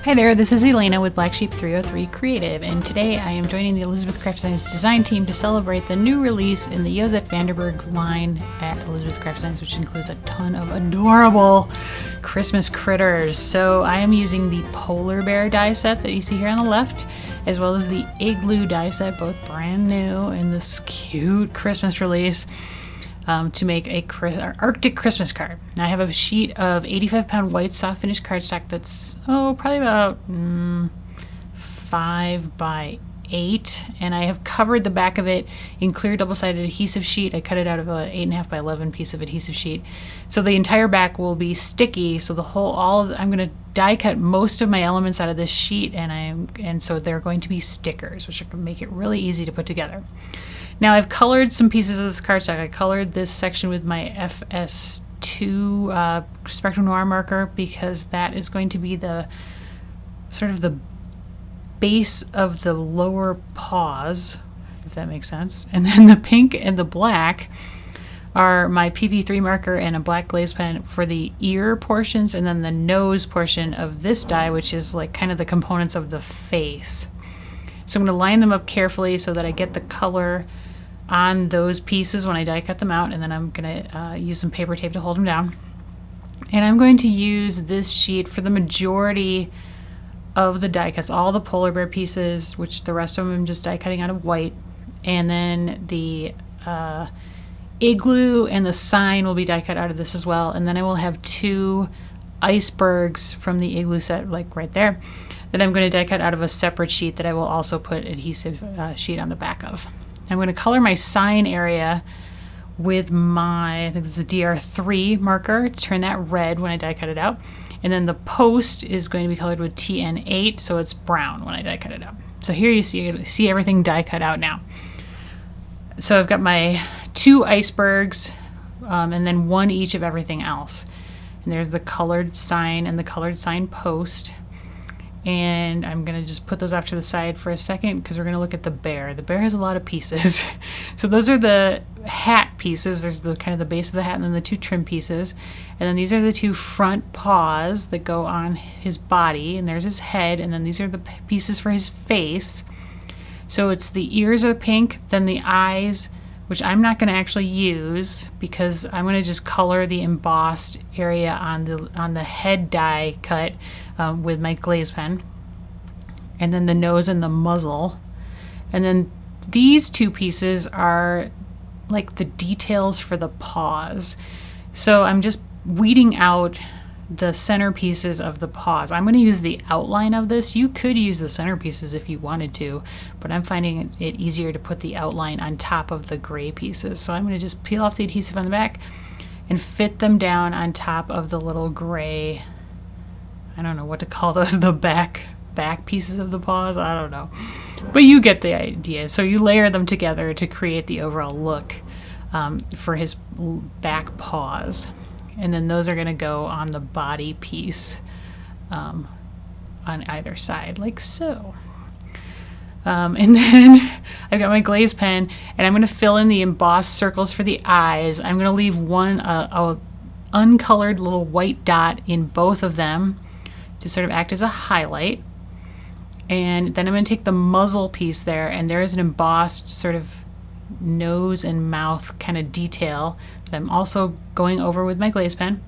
Hi there, this is Elena with Black Sheep 303 Creative, and today I am joining the Elizabeth Craft Designs design team to celebrate the new release in the Joset Vanderburg line at Elizabeth Craft Designs, which includes a ton of adorable Christmas critters. So I am using the Polar Bear die set that you see here on the left, as well as the Igloo die set, both brand new in this cute Christmas release. To make a Arctic Christmas card. Now I have a sheet of 85-pound white soft finish cardstock that's probably about 5 by 8, and I have covered the back of it in clear double-sided adhesive sheet. I cut it out of an 8.5 by 11 piece of adhesive sheet, so the entire back will be sticky. So I'm going to die cut most of my elements out of this sheet, and so they're going to be stickers, which are going to make it really easy to put together. Now I've colored some pieces of this cardstock. I colored this section with my FS2 Spectrum Noir marker because that is going to be the sort of the base of the lower paws, if that makes sense. And then the pink and the black are my PP3 marker and a black glaze pen for the ear portions, and then the nose portion of this die, which is like kind of the components of the face. So I'm going to line them up carefully so that I get the color on those pieces when I die cut them out, and then I'm going to use some paper tape to hold them down. And I'm going to use this sheet for the majority of the die cuts, all the polar bear pieces, which the rest of them I'm just die cutting out of white, and then the igloo and the sign will be die cut out of this as well. And then I will have 2 icebergs from the igloo set, like right there, that I'm going to die cut out of a separate sheet that I will also put adhesive sheet on the back of. I'm going to color my sign area with my, I think this is a DR3 marker, to turn that red when I die cut it out. And then the post is going to be colored with TN8, so it's brown when I die cut it out. So here you see everything die cut out now. So I've got my 2 icebergs, and then 1 each of everything else. And there's the colored sign and the colored sign post. And I'm going to just put those off to the side for a second because we're going to look at the bear. The bear has a lot of pieces. So those are the hat pieces. There's the kind of the base of the hat and then the 2 trim pieces. And then these are the 2 front paws that go on his body. And there's his head. And then these are the pieces for his face. So it's the ears are pink, then the eyes, which I'm not going to actually use because I'm going to just color the embossed area on the head die cut with my glaze pen. And then the nose and the muzzle. And then these 2 pieces are like the details for the paws. So I'm just weeding out the center pieces of the paws. I'm going to use the outline of this. You could use the center pieces if you wanted to, but I'm finding it easier to put the outline on top of the gray pieces. So I'm going to just peel off the adhesive on the back and fit them down on top of the little gray, I don't know what to call those, the back pieces of the paws. I don't know, but you get the idea. So you layer them together to create the overall look for his back paws. And then those are going to go on the body piece on either side, like so. And then I've got my glaze pen, and I'm going to fill in the embossed circles for the eyes. I'm going to leave one uncolored little white dot in both of them to sort of act as a highlight. And then I'm going to take the muzzle piece there, and there is an embossed sort of nose and mouth kind of detail that I'm also going over with my glaze pen.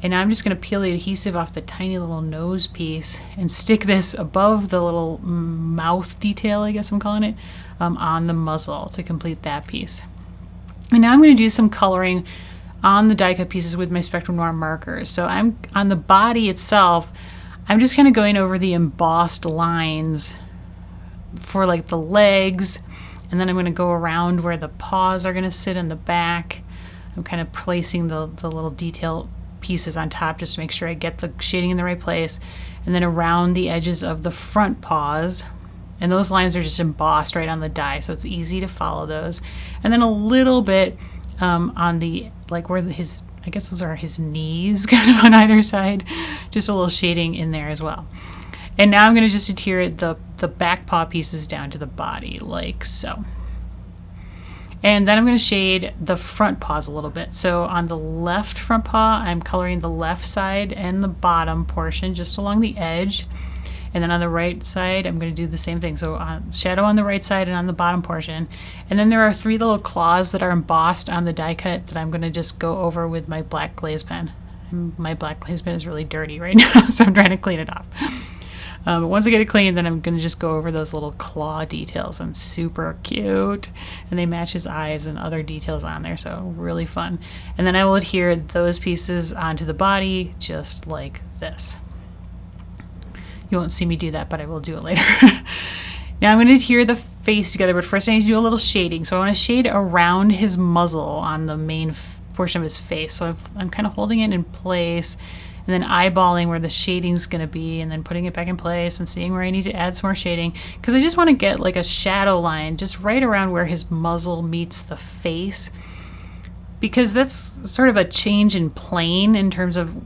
And now I'm just going to peel the adhesive off the tiny little nose piece and stick this above the little mouth detail, I guess I'm calling it, on the muzzle to complete that piece. And now I'm going to do some coloring on the die cut pieces with my Spectrum Noir markers. So I'm on the body itself, I'm just kind of going over the embossed lines for like the legs. And then I'm going to go around where the paws are going to sit in the back. I'm kind of placing the little detail pieces on top just to make sure I get the shading in the right place. And then around the edges of the front paws. And those lines are just embossed right on the die, so it's easy to follow those. And then a little bit on the, like where his, I guess those are his knees kind of on either side. Just a little shading in there as well. And now I'm going to just adhere the back paw pieces down to the body, like so. And then I'm going to shade the front paws a little bit. So on the left front paw, I'm coloring the left side and the bottom portion just along the edge. And then on the right side, I'm going to do the same thing. So shadow on the right side and on the bottom portion. And then there are 3 little claws that are embossed on the die cut that I'm going to just go over with my black glaze pen. And my black glaze pen is really dirty right now, so I'm trying to clean it off. Once I get it clean, then I'm going to just go over those little claw details, and super cute. And they match his eyes and other details on there, so really fun. And then I will adhere those pieces onto the body just like this. You won't see me do that, but I will do it later. Now I'm going to adhere the face together, but first I need to do a little shading. So I want to shade around his muzzle on the main portion of his face. So I'm kind of holding it in place, and then eyeballing where the shading's going to be, and then putting it back in place and seeing where I need to add some more shading, because I just want to get like a shadow line just right around where his muzzle meets the face, because that's sort of a change in plane in terms of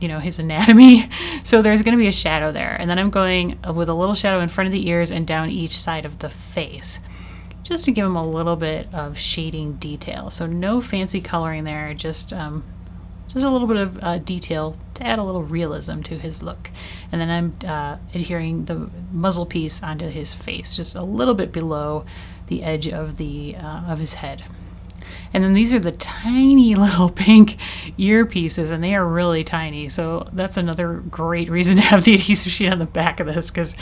you know, his anatomy. So there's going to be a shadow there, and then I'm going with a little shadow in front of the ears and down each side of the face, just to give him a little bit of shading detail. So no fancy coloring there, just a little bit of detail to add a little realism to his look. And then I'm adhering the muzzle piece onto his face, just a little bit below the edge of his head. And then these are the tiny little pink earpieces, and they are really tiny. So that's another great reason to have the adhesive sheet on the back of this, because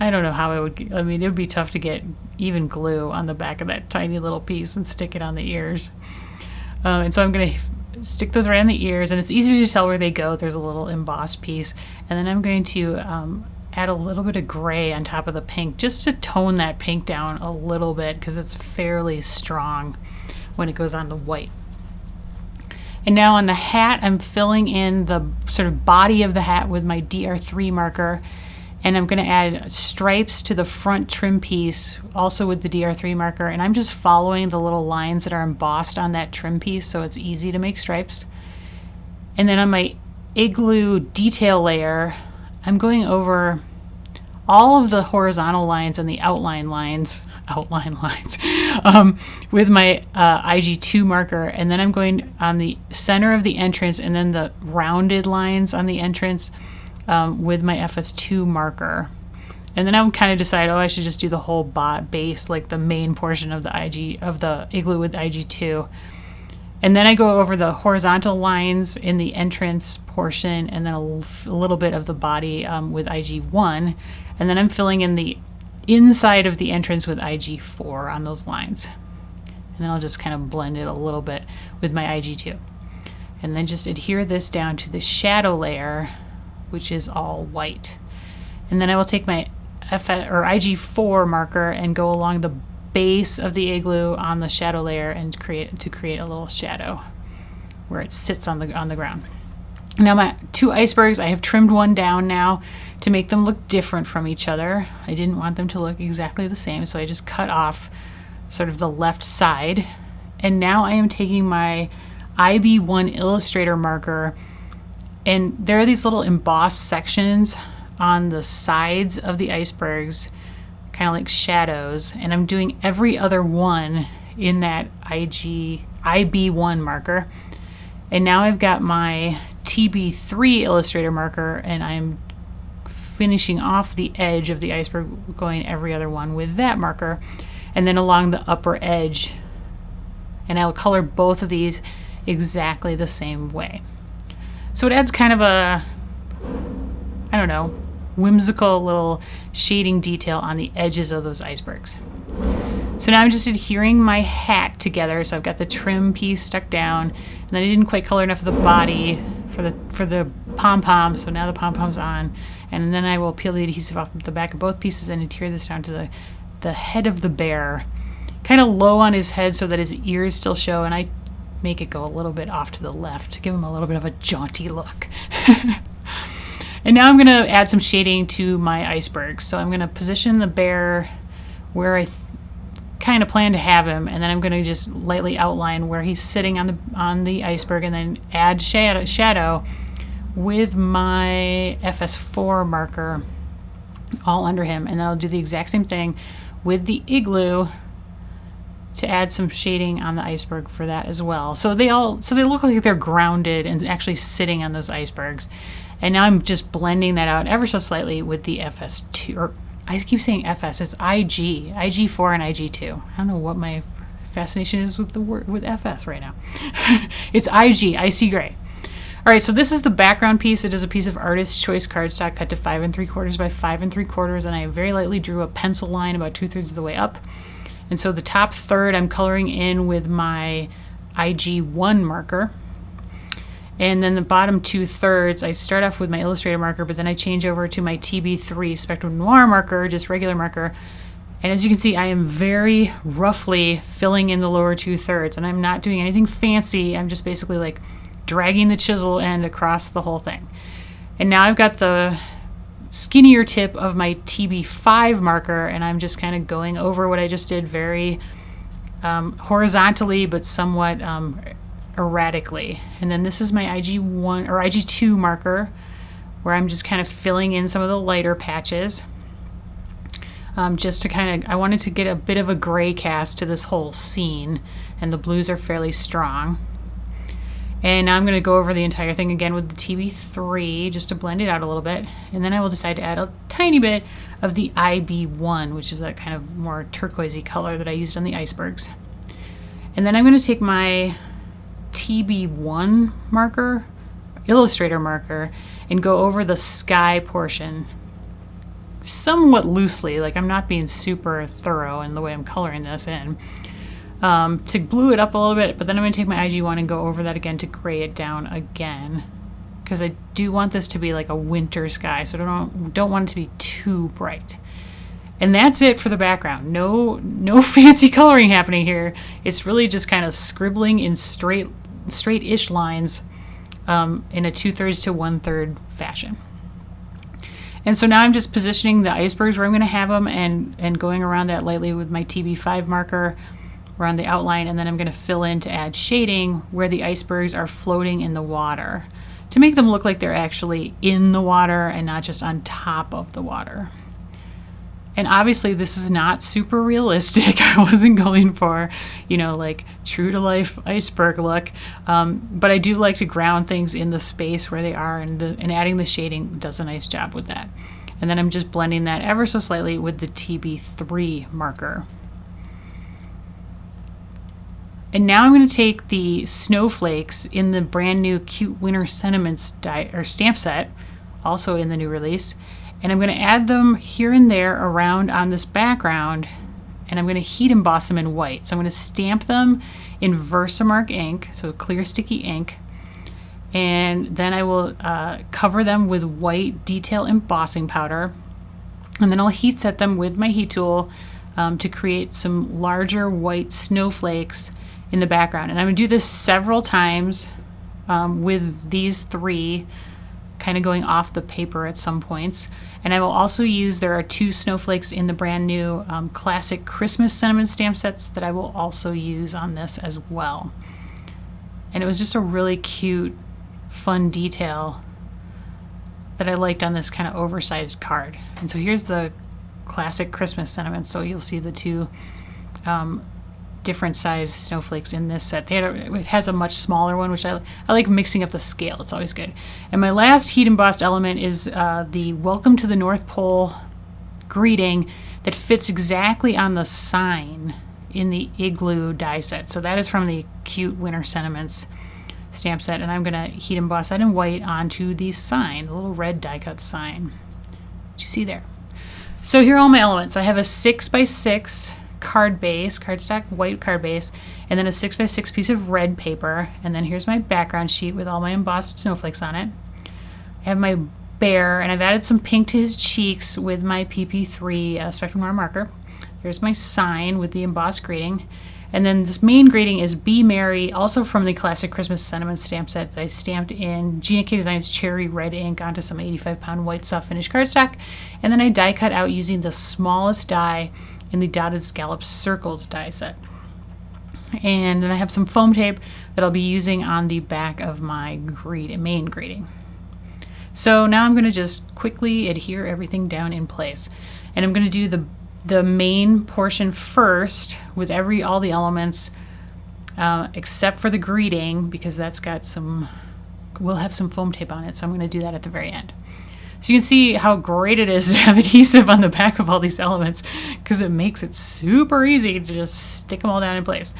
I don't know how it would, I mean, it would be tough to get even glue on the back of that tiny little piece and stick it on the ears. And so I'm going to stick those right on the ears, and it's easy to tell where they go. There's a little embossed piece, and then I'm going to add a little bit of gray on top of the pink, just to tone that pink down a little bit, because it's fairly strong when it goes on the white. And now on the hat, I'm filling in the sort of body of the hat with my DR3 marker, and I'm going to add stripes to the front trim piece also with the DR3 marker, and I'm just following the little lines that are embossed on that trim piece, so it's easy to make stripes. And then on my Igloo detail layer, I'm going over all of the horizontal lines and the outline lines with my IG2 marker, and then I'm going on the center of the entrance and then the rounded lines on the entrance with my FS2 marker. And then I would kind of decide, oh, I should just do the whole base, like the main portion of the Igloo with IG2. And then I go over the horizontal lines in the entrance portion, and then a little bit of the body with IG1. And then I'm filling in the inside of the entrance with IG4 on those lines. And then I'll just kind of blend it a little bit with my IG2. And then just adhere this down to the shadow layer, which is all white. And then I will take my IG4 marker and go along the base of the Igloo on the shadow layer and create a little shadow where it sits on the ground. Now my two icebergs, I have trimmed one down now to make them look different from each other. I didn't want them to look exactly the same, so I just cut off sort of the left side. And now I am taking my IB1 Illustrator marker, and there are these little embossed sections on the sides of the icebergs, kind of like shadows, and I'm doing every other one in that IB1 marker. And now I've got my TB3 Illustrator marker, and I'm finishing off the edge of the iceberg, going every other one with that marker, and then along the upper edge. And I'll color both of these exactly the same way. So it adds kind of a, I don't know, whimsical little shading detail on the edges of those icebergs. So now I'm just adhering my hat together. So I've got the trim piece stuck down, and then I didn't quite color enough of the body for the pom-pom, so now the pom-pom's on. And then I will peel the adhesive off the back of both pieces and adhere this down to the head of the bear, kind of low on his head so that his ears still show, and I make it go a little bit off to the left to give him a little bit of a jaunty look. And now I'm going to add some shading to my iceberg. So I'm going to position the bear where I kind of plan to have him, and then I'm going to just lightly outline where he's sitting on the iceberg, and then add shadow with my FS4 marker all under him. And then I'll do the exact same thing with the Igloo to add some shading on the iceberg for that as well. So they look like they're grounded and actually sitting on those icebergs. And now I'm just blending that out ever so slightly with the FS2, or I keep saying FS, it's IG4 and IG2. I don't know what my fascination is with the word with FS right now. It's IG, icy gray. All right, so this is the background piece. It is a piece of Artist's Choice cardstock cut to 5 3/4 by 5 3/4, and I very lightly drew a pencil line about 2/3 of the way up. And so the top third I'm coloring in with my IG1 marker. And then the bottom 2/3, I start off with my Illustrator marker, but then I change over to my TB3 Spectrum Noir marker, just regular marker. And as you can see, I am very roughly filling in the lower 2/3, and I'm not doing anything fancy. I'm just basically like dragging the chisel end across the whole thing. And now I've got the skinnier tip of my TB5 marker, and I'm just kind of going over what I just did very horizontally, but somewhat erratically. And then this is my IG1 or IG2 marker, where I'm just kind of filling in some of the lighter patches. Just to kind of, I wanted to get a bit of a gray cast to this whole scene, and the blues are fairly strong. And now I'm going to go over the entire thing again with the TB3 just to blend it out a little bit. And then I will decide to add a tiny bit of the IB1, which is that kind of more turquoisey color that I used on the icebergs. And then I'm going to take my TB1 marker, Illustrator marker, and go over the sky portion somewhat loosely. Like, I'm not being super thorough in the way I'm coloring this in. To blue it up a little bit, but then I'm going to take my IG1 and go over that again to gray it down again, because I do want this to be like a winter sky, so I don't want it to be too bright. And that's it for the background. No fancy coloring happening here. It's really just kind of scribbling in straight-ish lines in a 2/3 to 1/3 fashion. And so now I'm just positioning the icebergs where I'm going to have them, and going around that lightly with my TB5 marker around the outline, and then I'm going to fill in to add shading where the icebergs are floating in the water to make them look like they're actually in the water and not just on top of the water. And obviously this is not super realistic. I wasn't going for, like true to life iceberg look, but I do like to ground things in the space where they are, and adding the shading does a nice job with that. And then I'm just blending that ever so slightly with the TB3 marker. And now I'm going to take the snowflakes in the brand new Cute Winter Sentiments stamp set, also in the new release, and I'm going to add them here and there around on this background, and I'm going to heat emboss them in white. So I'm going to stamp them in Versamark ink, so clear sticky ink, and then I will cover them with white detail embossing powder, and then I'll heat set them with my heat tool to create some larger white snowflakes in the background. And I'm going to do this several times with these three kind of going off the paper at some points. And I will also use, there are 2 snowflakes in the brand new classic Christmas sentiment stamp sets that I will also use on this as well. And it was just a really cute, fun detail that I liked on this kind of oversized card. And so here's the classic Christmas sentiment. So you'll see the 2 different size snowflakes in this set. It has a much smaller one, which I like mixing up the scale. It's always good. And my last heat embossed element is the Welcome to the North Pole greeting that fits exactly on the sign in the Igloo die set. So that is from the Cute Winter Sentiments stamp set, and I'm going to heat emboss that in white onto the sign, a little red die cut sign. What you see there. So here are all my elements. I have a 6x6 card base, cardstock white card base, and then a 6x6 piece of red paper, and then here's my background sheet with all my embossed snowflakes on it. I have my bear, and I've added some pink to his cheeks with my PP3 Spectrum Noir marker. There's my sign with the embossed greeting, and then this main greeting is Be Merry, also from the classic Christmas sentiment stamp set that I stamped in Gina K Designs cherry red ink onto some 85-pound white soft finish cardstock, and then I die cut out using the smallest die in the dotted scallop circles die set. And then I have some foam tape that I'll be using on the back of my main greeting. So now I'm going to just quickly adhere everything down in place. And I'm going to do the the main portion first with all the elements, except for the greeting, because that's got we'll have some foam tape on it, so I'm going to do that at the very end. So you can see how great it is to have adhesive on the back of all these elements, because it makes it super easy to just stick them all down in place.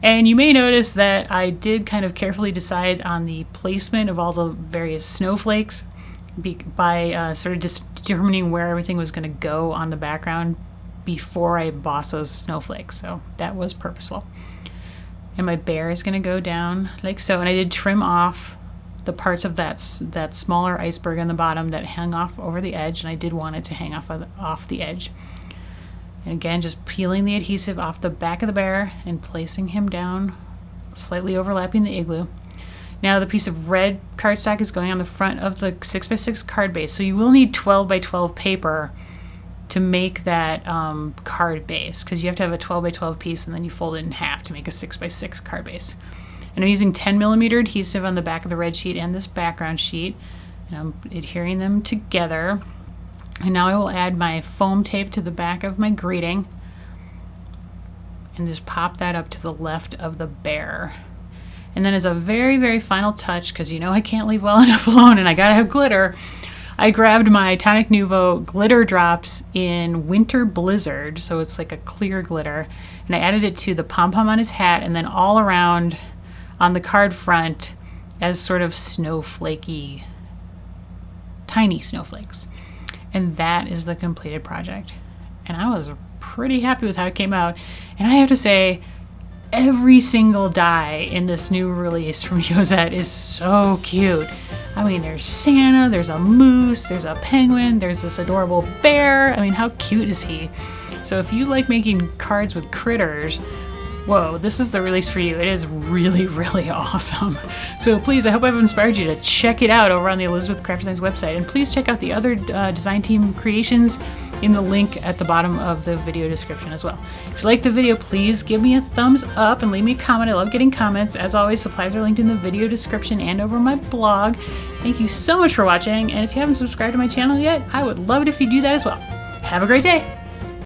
And you may notice that I did kind of carefully decide on the placement of all the various snowflakes by sort of just determining where everything was going to go on the background before I emboss those snowflakes. So that was purposeful. And my bear is going to go down like so. And I did trim off the parts of that smaller iceberg on the bottom that hung off over the edge, and I did want it to hang off the edge. And again, just peeling the adhesive off the back of the bear and placing him down, slightly overlapping the igloo. Now the piece of red cardstock is going on the front of the 6x6 card base, so you will need 12x12 paper to make that card base, because you have to have a 12x12 piece and then you fold it in half to make a 6x6 card base. And I'm using 10mm adhesive on the back of the red sheet and this background sheet, and I'm adhering them together. And now I will add my foam tape to the back of my greeting and just pop that up to the left of the bear. And then as a very, very final touch, because you know I can't leave well enough alone and I gotta have glitter, I grabbed my Tonic Nouveau glitter drops in Winter Blizzard, so it's like a clear glitter, and I added it to the pom-pom on his hat and then all around on the card front as sort of snowflakey, tiny snowflakes. And that is the completed project. And I was pretty happy with how it came out. And I have to say, every single die in this new release from Joset is so cute. I mean, there's Santa, there's a moose, there's a penguin, there's this adorable bear. I mean, how cute is he? So if you like making cards with critters, whoa, this is the release for you. It is really, really awesome. So please, I hope I've inspired you to check it out over on the Elizabeth Craft Designs website. And please check out the other design team creations in the link at the bottom of the video description as well. If you liked the video, please give me a thumbs up and leave me a comment. I love getting comments. As always, supplies are linked in the video description and over my blog. Thank you so much for watching. And if you haven't subscribed to my channel yet, I would love it if you do that as well. Have a great day.